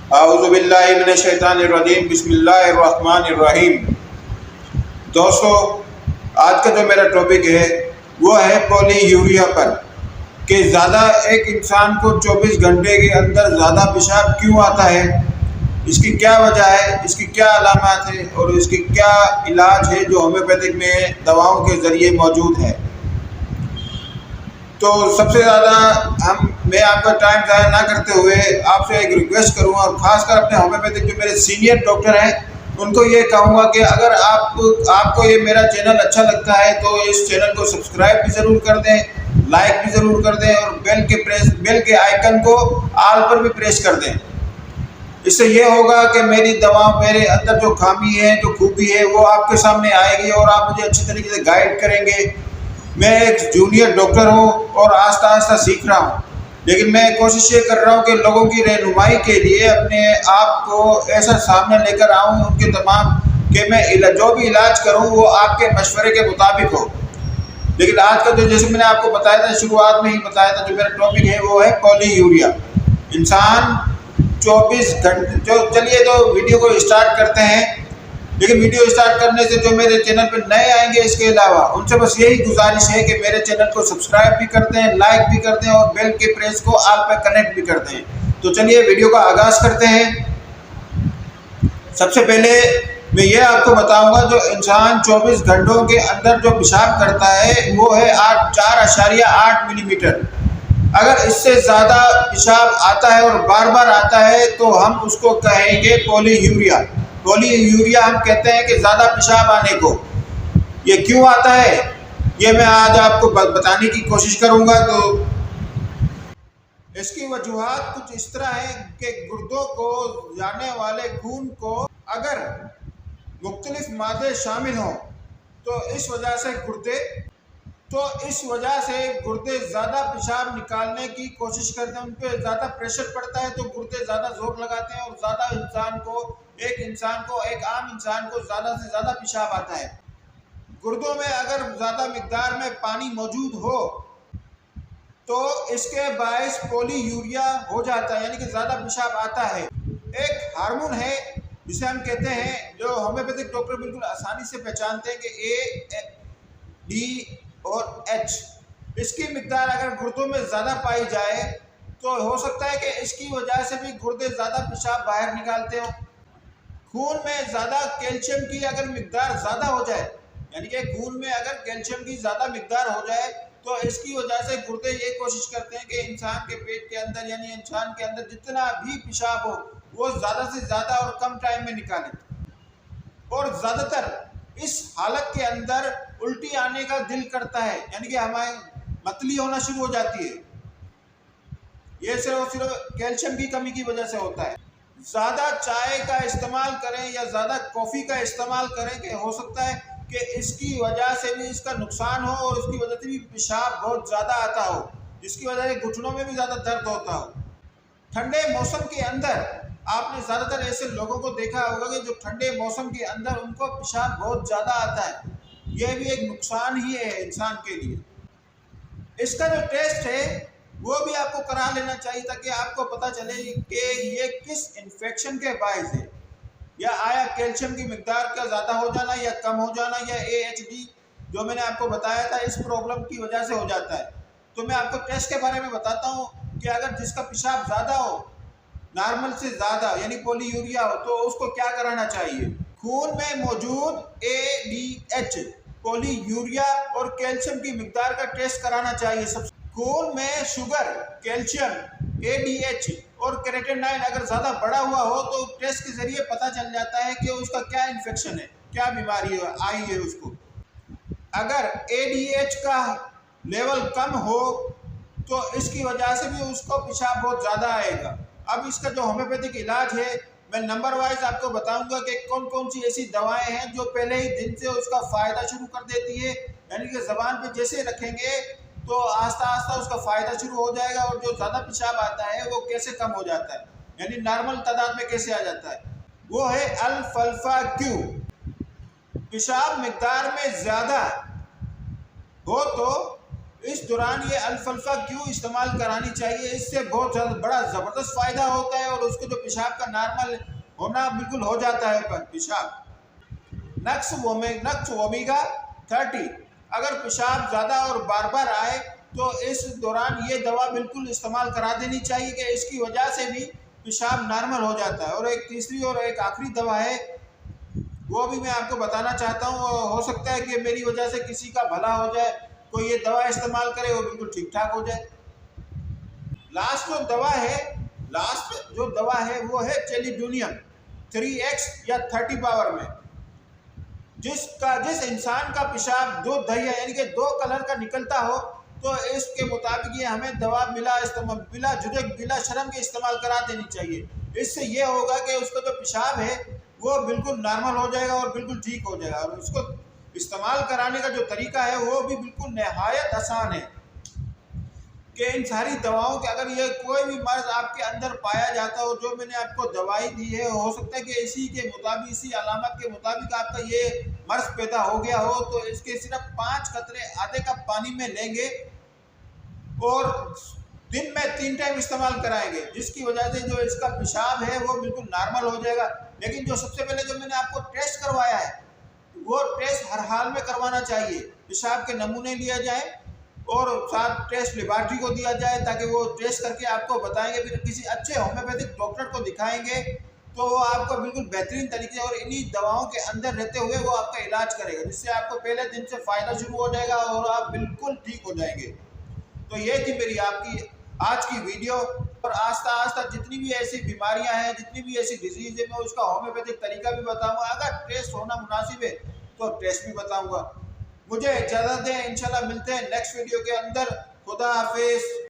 औज़ुबिल्लाहि मिनश्शैतानिर्रजीम बिस्मिल्लाहिर्रहमानिर्रहीम। दोस्तों, आज का जो मेरा टॉपिक है वो है पॉलीयूरिया पर कि ज़्यादा एक इंसान को 24 घंटे के अंदर ज़्यादा पेशाब क्यों आता है, इसकी क्या वजह है, इसकी क्या अलामात है और इसकी क्या इलाज है जो होम्योपैथिक में दवाओं के ज़रिए मौजूद है। तो सबसे ज़्यादा मैं आपका टाइम ज़ाया ना करते हुए आपसे एक रिक्वेस्ट करूँगा और ख़ासकर अपने होम्योपैथिक जो मेरे सीनियर डॉक्टर हैं उनको ये कहूँगा कि अगर आपको ये मेरा चैनल अच्छा लगता है तो इस चैनल को सब्सक्राइब भी ज़रूर कर दें, लाइक भी ज़रूर कर दें और बेल के आइकन को आल पर भी प्रेस कर दें। इससे ये होगा कि मेरी दवा, मेरे अंदर जो खामी है, जो खूबी है, वो आपके सामने आएगी और आप मुझे अच्छी तरीके से गाइड करेंगे। मैं एक जूनियर डॉक्टर हूँ और आस्ता आस्ता सीख रहा हूँ, लेकिन मैं कोशिश ये कर रहा हूँ कि लोगों की रहनुमाई के लिए अपने आप को ऐसा सामने लेकर आऊँ उनके तमाम कि मैं जो भी इलाज करूँ वो आपके मशवरे के मुताबिक हो। लेकिन आज का जो, जैसे मैंने आपको बताया था, शुरुआत में ही बताया था, जो मेरा टॉपिक है वो है पॉलीयूरिया। इंसान 24 घंटे चलिए तो वीडियो को स्टार्ट करते हैं। लेकिन वीडियो स्टार्ट करने से जो मेरे चैनल पर नए आएंगे, इसके अलावा उनसे बस यही गुजारिश है कि मेरे चैनल को सब्सक्राइब भी कर दें, लाइक भी कर दें और बेल के प्रेस को आल पर कनेक्ट भी कर दें। तो चलिए वीडियो का आगाज़ करते हैं। सबसे पहले मैं ये आपको बताऊंगा, जो इंसान 24 घंटों के अंदर जो पेशाब करता है वो है 4.8 मिलीमीटर। अगर इससे ज़्यादा पेशाब आता है और बार बार आता है तो हम उसको कहेंगे पॉलीयूरिया। पॉलीयूरिया हम कहते हैं कि ज़्यादा पेशाब आने को। ये क्यों आता है ये मैं आज आपको बताने की कोशिश करूंगा। तो इसकी वजूहात कुछ इस तरह है कि गुर्दों को जाने वाले खून को अगर मुख्तलिफ मादे शामिल हों तो इस वजह से गुर्दे ज़्यादा पेशाब निकालने की कोशिश करते हैं, उन पर ज़्यादा प्रेशर पड़ता है तो गुर्दे ज़्यादा जोर लगाते हैं और ज़्यादा एक आम इंसान को ज़्यादा से ज़्यादा पेशाब आता है। गुर्दों में अगर ज़्यादा मिकदार में पानी मौजूद हो तो इसके बायस पॉलीयूरिया हो जाता है, यानी कि ज़्यादा पेशाब आता है। एक हार्मोन है जिसे हम कहते हैं, जो होम्योपैथिक डॉक्टर बिल्कुल आसानी से पहचानते हैं कि ए, डी और एच। इसकी मिकदार अगर गुर्दों में ज़्यादा पाई जाए तो हो सकता है कि इसकी वजह से भी गुर्दे ज़्यादा पेशाब बाहर निकालते हो। खून में ज़्यादा कैल्शियम की अगर मिकदार ज़्यादा हो जाए, यानी कि खून में अगर कैल्शियम की ज़्यादा मिकदार हो जाए तो इसकी वजह से गुर्दे ये कोशिश करते हैं कि इंसान के पेट के अंदर, यानी इंसान के अंदर जितना भी पेशाब हो वो ज़्यादा से ज़्यादा और कम टाइम में निकालें। और ज़्यादातर इस हालत के अंदर उल्टी आने का दिल करता है, यानी कि हमारे मतली होना शुरू हो जाती है। ये सिर्फ कैल्शियम की कमी की वजह से होता है। ज़्यादा चाय का इस्तेमाल करें या ज़्यादा कॉफ़ी का इस्तेमाल करें कि हो सकता है कि इसकी वजह से भी इसका नुकसान हो और उसकी वजह से भी पेशाब बहुत ज़्यादा आता हो, जिसकी वजह से घुटनों में भी ज़्यादा दर्द होता हो। ठंडे मौसम के अंदर आपने ज़्यादातर ऐसे लोगों को देखा होगा कि जो ठंडे मौसम के अंदर उनको पेशाब बहुत ज़्यादा आता है। यह भी एक नुकसान ही है इंसान के लिए। इसका जो टेस्ट है वो भी आपको करा लेना चाहिए ताकि आपको पता चले कि ये किस इन्फेक्शन के बायस है, या आया कैल्शियम की मिकदार का ज़्यादा हो जाना या कम हो जाना, या AHD जो मैंने आपको बताया था इस प्रॉब्लम की वजह से हो जाता है। तो मैं आपको टेस्ट के बारे में बताता हूँ कि अगर जिसका पेशाब ज़्यादा हो, नॉर्मल से ज़्यादा यानी पॉलीयूरिया हो, तो उसको क्या कराना चाहिए। खून में मौजूद ADH पॉलीयूरिया और कैल्शियम की मिकदार का टेस्ट कराना चाहिए। सब खून में शुगर, कैल्शियम, ADH और क्रेटिनाइन अगर ज़्यादा बढ़ा हुआ हो तो टेस्ट के ज़रिए पता चल जाता है कि उसका क्या इन्फेक्शन है, क्या बीमारी आई है उसको। अगर ADH का लेवल कम हो तो इसकी वजह से भी उसको पेशाब बहुत ज़्यादा आएगा। अब इसका जो होम्योपैथिक इलाज है मैं नंबर वाइज आपको बताऊंगा कि कौन कौन सी ऐसी दवाएं हैं जो पहले ही दिन से उसका फ़ायदा शुरू कर देती है, यानी कि ज़बान पे जैसे रखेंगे तो आस्ता आस्ता उसका फ़ायदा शुरू हो जाएगा। और जो ज़्यादा पेशाब आता है वो कैसे कम हो जाता है, यानी नॉर्मल तादाद में कैसे आ जाता है, वो है अल्फा क्यू। पेशाब मिकदार में ज़्यादा हो तो इस दौरान ये अल्फाल्फा क्यों इस्तेमाल करानी चाहिए, इससे बहुत ज़्यादा बड़ा ज़बरदस्त फ़ायदा होता है और उसको जो पेशाब का नॉर्मल होना बिल्कुल हो जाता है पेशाब। नक्स ओमेगा 30, अगर पेशाब ज़्यादा और बार बार आए तो इस दौरान ये दवा बिल्कुल इस्तेमाल करा देनी चाहिए कि इसकी वजह से भी पेशाब नॉर्मल हो जाता है। और एक तीसरी और एक आखिरी दवा है, वो भी मैं आपको बताना चाहता हूँ। हो सकता है कि मेरी वजह से किसी का भला हो जाए, कोई ये दवा इस्तेमाल करे, वो बिल्कुल ठीक ठाक हो जाए। लास्ट जो दवा है वो है चेलिडोनियम 3x या 30 पावर में। जिस इंसान का पेशाब दो दहिया यानी कि दो कलर का निकलता हो, तो इसके मुताबिक ये हमें दवा बिला झुझक बिला शर्म के इस्तेमाल करा देनी चाहिए। इससे ये होगा कि उसका जो पेशाब है वो बिल्कुल नॉर्मल हो जाएगा और बिल्कुल ठीक हो जाएगा। और उसको इस्तेमाल कराने का जो तरीका है वो भी बिल्कुल नहायत आसान है कि इन सारी दवाओं के अगर ये कोई भी मर्ज आपके अंदर पाया जाता हो, जो मैंने आपको दवाई दी है, हो सकता है कि इसी के मुताबिक, इसी अलामत के मुताबिक आपका ये मर्ज पैदा हो गया हो, तो इसके सिर्फ 5 कतरे आधे कप पानी में लेंगे और दिन में 3 टाइम इस्तेमाल कराएंगे, जिसकी वजह से जो इसका पेशाब है वो बिल्कुल नॉर्मल हो जाएगा। लेकिन जो सबसे पहले जो मैंने आपको टेस्ट करवाया है, वो टेस्ट हर हाल में करवाना चाहिए। पेशाब के नमूने लिया जाए और साथ टेस्ट लेबॉर्ट्री को दिया जाए, ताकि वो टेस्ट करके आपको बताएंगे। फिर किसी अच्छे होम्योपैथिक डॉक्टर को दिखाएंगे तो वो आपको बिल्कुल बेहतरीन तरीके से और इन्हीं दवाओं के अंदर रहते हुए वो आपका इलाज करेगा, जिससे आपको पहले दिन से फ़ायदा शुरू हो जाएगा और आप बिल्कुल ठीक हो जाएंगे। तो ये थी मेरी आपकी आज की वीडियो। और आस्ता आस्ता जितनी भी ऐसी बीमारियां हैं, जितनी भी ऐसी डिजीज़ है, मैं उसका होम्योपैथिक तरीका भी बताऊंगा। अगर टेस्ट होना मुनासिब है तो टेस्ट भी बताऊंगा। मुझे इजाज़त दें, इंशाल्लाह मिलते हैं नेक्स्ट वीडियो के अंदर। खुदा हाफिज़।